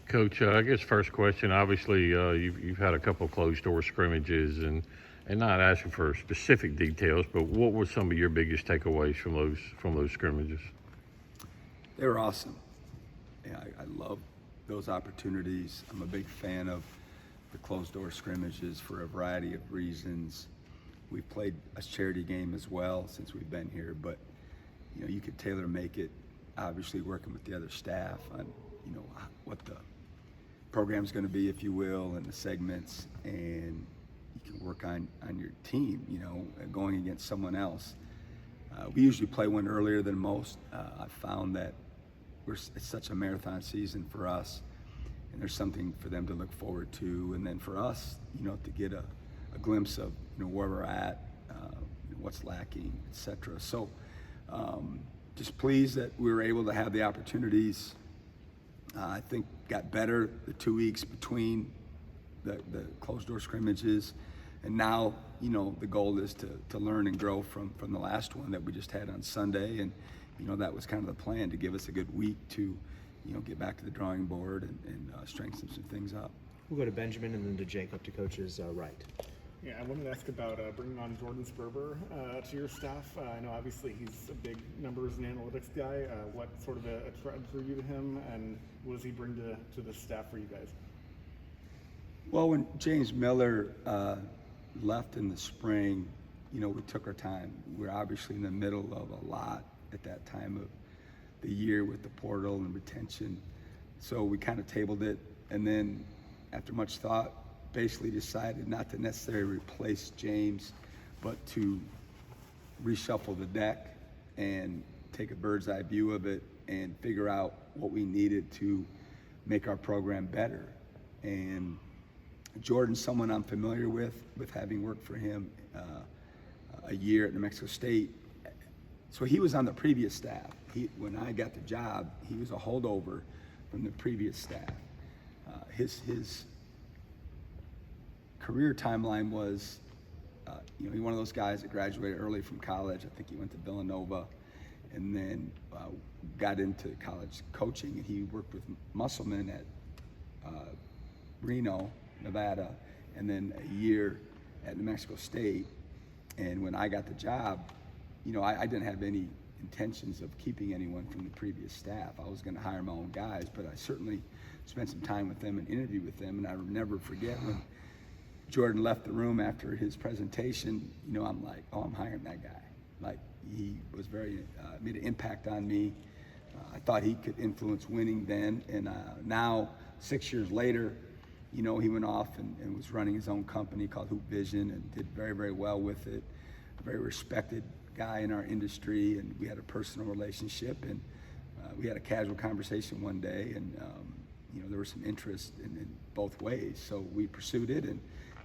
Coach, I guess first question. Obviously, you've had a couple closed door scrimmages, and not asking for specific details, but what were some of your biggest takeaways from those scrimmages? They were awesome. Yeah, I love those opportunities. I'm a big fan of the closed door scrimmages for a variety of reasons. We've played a charity game as well since we've been here, but you could tailor make it. Obviously, working with the other staff on what the program's going to be, if you will, and the segments, and you can work on your team. Going against someone else. We usually play one earlier than most. I found that it's such a marathon season for us, and there's something for them to look forward to, and then for us, to get a glimpse of where we're at, what's lacking, etc. So, just pleased that we were able to have the opportunities. I think got better the 2 weeks between the closed door scrimmages, and now the goal is to learn and grow from the last one that we just had on Sunday, and that was kind of the plan, to give us a good week to get back to the drawing board and strengthen some things up. We'll go to Benjamin and then to Jacob to coach's right. Yeah, I wanted to ask about bringing on Jordan Sperber to your staff. I know obviously he's a big numbers and analytics guy. What sort of a threat drew you to him, and what does he bring to the staff for you guys? Well, when James Miller left in the spring, we took our time. We're obviously in the middle of a lot at that time of the year with the portal and retention. So we kind of tabled it, and then after much thought, basically decided not to necessarily replace James, but to reshuffle the deck and take a bird's eye view of it and figure out what we needed to make our program better. And Jordan's someone I'm familiar with having worked for him a year at New Mexico State. So he was on the previous staff. When I got the job, he was a holdover from the previous staff. His career timeline was, he's one of those guys that graduated early from college. I think he went to Villanova, and then got into college coaching. And he worked with Musselman at Reno, Nevada, and then a year at New Mexico State. And when I got the job, I didn't have any intentions of keeping anyone from the previous staff. I was going to hire my own guys, but I certainly spent some time with them and interviewed with them. And I will never forget when Jordan left the room after his presentation. I'm like, oh, I'm hiring that guy. Like, he was very made an impact on me. I thought he could influence winning then, and now 6 years later, he went off and was running his own company called Hoop Vision and did very, very well with it. A very respected guy in our industry, and we had a personal relationship, and we had a casual conversation one day, and there was some interest in both ways, so we pursued it and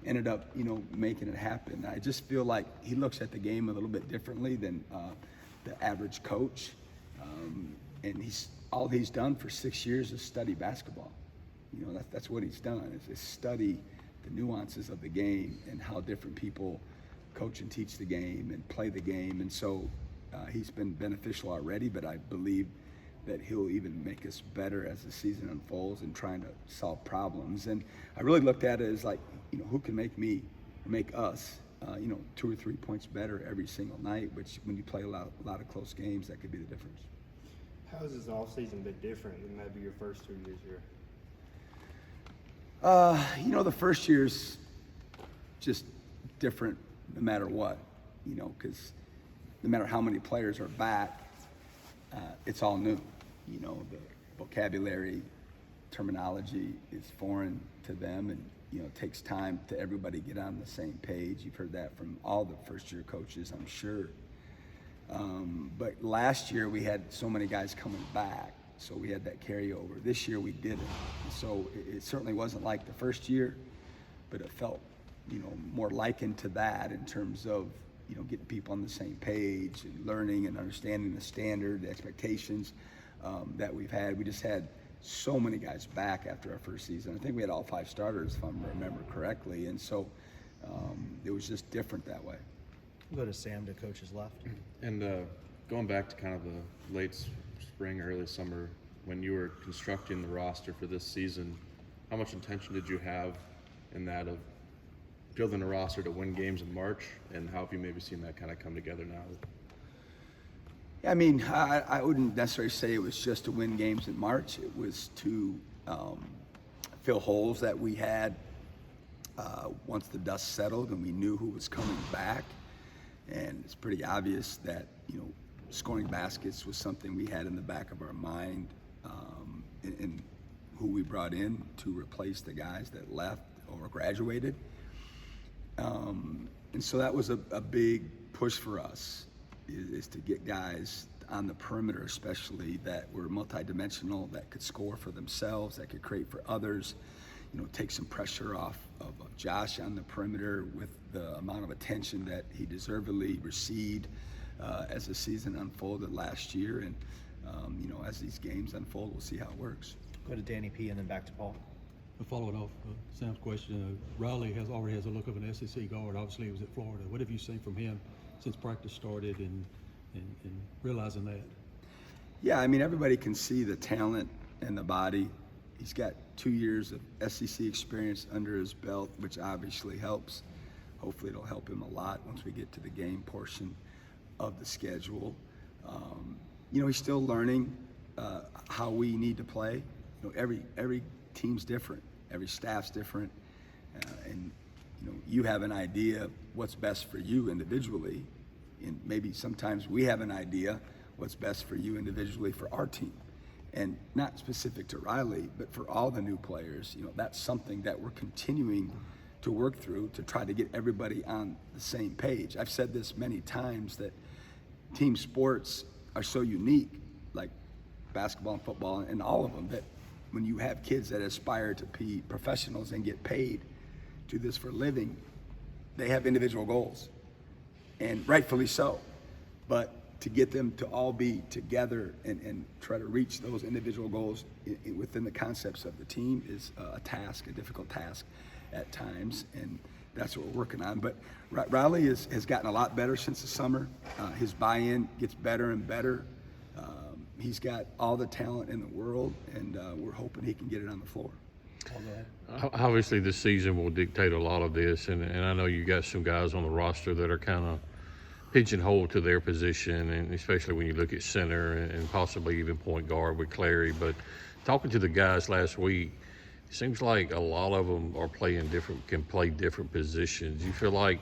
ended up making it happen. I just feel like he looks at the game a little bit differently than the average coach, and all he's done for 6 years is study basketball. That's what he's done, is study the nuances of the game and how different people coach and teach the game and play the game. And so he's been beneficial already, but I believe that he'll even make us better as the season unfolds and trying to solve problems. And I really looked at it as like, who can make us 2 or 3 points better every single night, which when you play a lot of close games, that could be the difference. How has this offseason been different than maybe your first 2 years here? The first year's just different no matter what, because no matter how many players are back, it's all new. The vocabulary, terminology is foreign to them, and it takes time to everybody get on the same page. You've heard that from all the first-year coaches, I'm sure. But last year we had so many guys coming back, so we had that carryover. This year we didn't. So it certainly wasn't like the first year, but it felt, more likened to that in terms of, getting people on the same page and learning and understanding the standard, the expectations that we've had. We just had so many guys back after our first season. I think we had all 5 starters, if I remember correctly, and so it was just different that way. We'll go to Sam to coach's left. And going back to kind of the late spring, early summer when you were constructing the roster for this season, how much intention did you have in that of building a roster to win games in March, and how have you maybe seen that kind of come together now? I mean, I wouldn't necessarily say it was just to win games in March. It was to fill holes that we had once the dust settled and we knew who was coming back. And it's pretty obvious that, scoring baskets was something we had in the back of our mind, in who we brought in to replace the guys that left or graduated. And so that was a big push for us, is to get guys on the perimeter, especially, that were multidimensional, that could score for themselves, that could create for others, take some pressure off of Josh on the perimeter with the amount of attention that he deservedly received as the season unfolded last year. And, as these games unfold, we'll see how it works. Go to Danny P. and then back to Paul. Following off Sam's question, Riley already has a look of an SEC guard. Obviously, he was at Florida. What have you seen from him since practice started and realizing that? Yeah, I mean, everybody can see the talent and the body. He's got 2 years of SEC experience under his belt, which obviously helps. Hopefully it'll help him a lot once we get to the game portion of the schedule. He's still learning how we need to play. Every team's different. Every staff's different. And you have an idea of what's best for you individually. And maybe sometimes we have an idea what's best for you individually for our team. And not specific to Riley, but for all the new players, that's something that we're continuing to work through to try to get everybody on the same page. I've said this many times, that team sports are so unique, like basketball and football and all of them, that when you have kids that aspire to be professionals and get paid to this for a living, they have individual goals, and rightfully so. But to get them to all be together and try to reach those individual goals within the concepts of the team is a task, a difficult task at times, and that's what we're working on. But Riley has gotten a lot better since the summer. His buy-in gets better and better. He's got all the talent in the world, and we're hoping he can get it on the floor. Obviously, this season will dictate a lot of this, and I know you got some guys on the roster that are kind of pigeonholed to their position, and especially when you look at center and possibly even point guard with Clary. But talking to the guys last week, it seems like a lot of them are can play different positions. You feel like,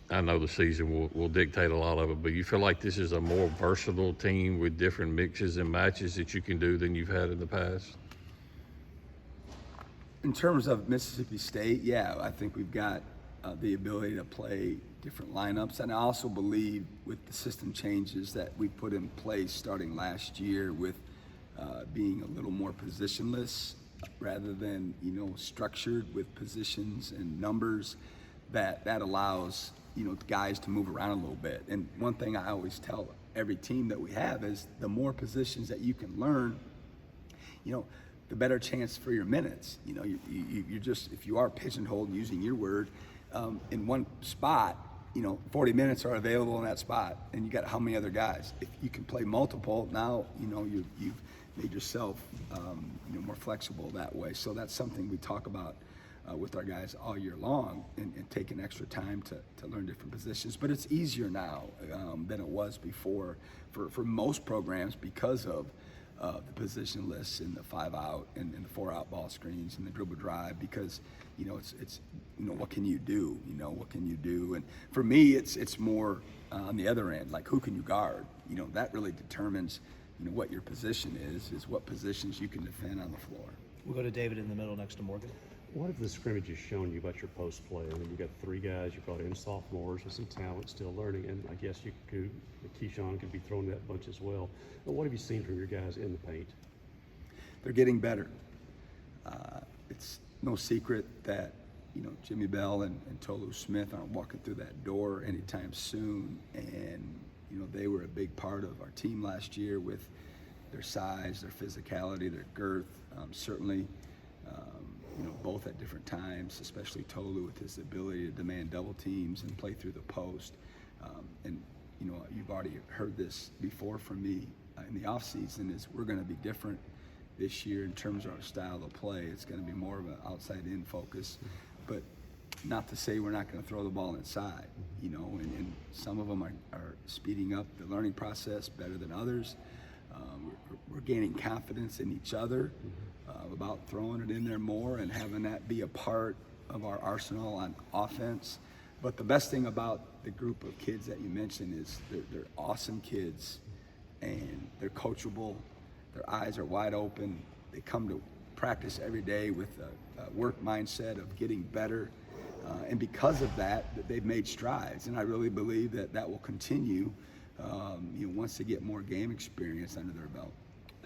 I know the season will dictate a lot of it, but you feel like this is a more versatile team with different mixes and matches that you can do than you've had in the past? In terms of Mississippi State, yeah, I think we've got the ability to play different lineups. And I also believe with the system changes that we put in place starting last year, with being a little more positionless rather than, structured with positions and numbers, that allows, guys to move around a little bit. And one thing I always tell every team that we have is the more positions that you can learn, the better chance for your minutes. You just, if you are pigeonholed, using your word, in one spot, 40 minutes are available in that spot, and you got how many other guys? If you can play multiple, now you've made yourself more flexible that way. So that's something we talk about with our guys all year long, and taking extra time to learn different positions. But it's easier now than it was before for most programs, because of the position lists and the 5-out and the 4-out ball screens and the dribble drive, because it's what can you do? What can you do? And for me, it's more on the other end, like who can you guard? That really determines what your position is what positions you can defend on the floor. We'll go to David in the middle next to Morgan. What have the scrimmages shown you about your post play? I mean, you got 3 guys you brought in, sophomores with some talent, still learning, and I guess Keyshawn could be thrown in that bunch as well. But what have you seen from your guys in the paint? They're getting better. It's no secret that Jimmy Bell and Tolu Smith aren't walking through that door anytime soon, and they were a big part of our team last year with their size, their physicality, their girth. Certainly, both at different times, especially Tolu with his ability to demand double teams and play through the post. And you've already heard this before from me in the off season is we're going to be different this year in terms of our style of play. It's going to be more of an outside-in focus, but not to say we're not going to throw the ball inside, you know, and some of them are speeding up the learning process better than others. We're gaining confidence in each other about throwing it in there more and having that be a part of our arsenal on offense. But the best thing about the group of kids that you mentioned is they're awesome kids, and they're coachable. Their eyes are wide open. They come to practice every day with a work mindset of getting better. And because of that, they've made strides. And I really believe that will continue, once they get more game experience under their belt.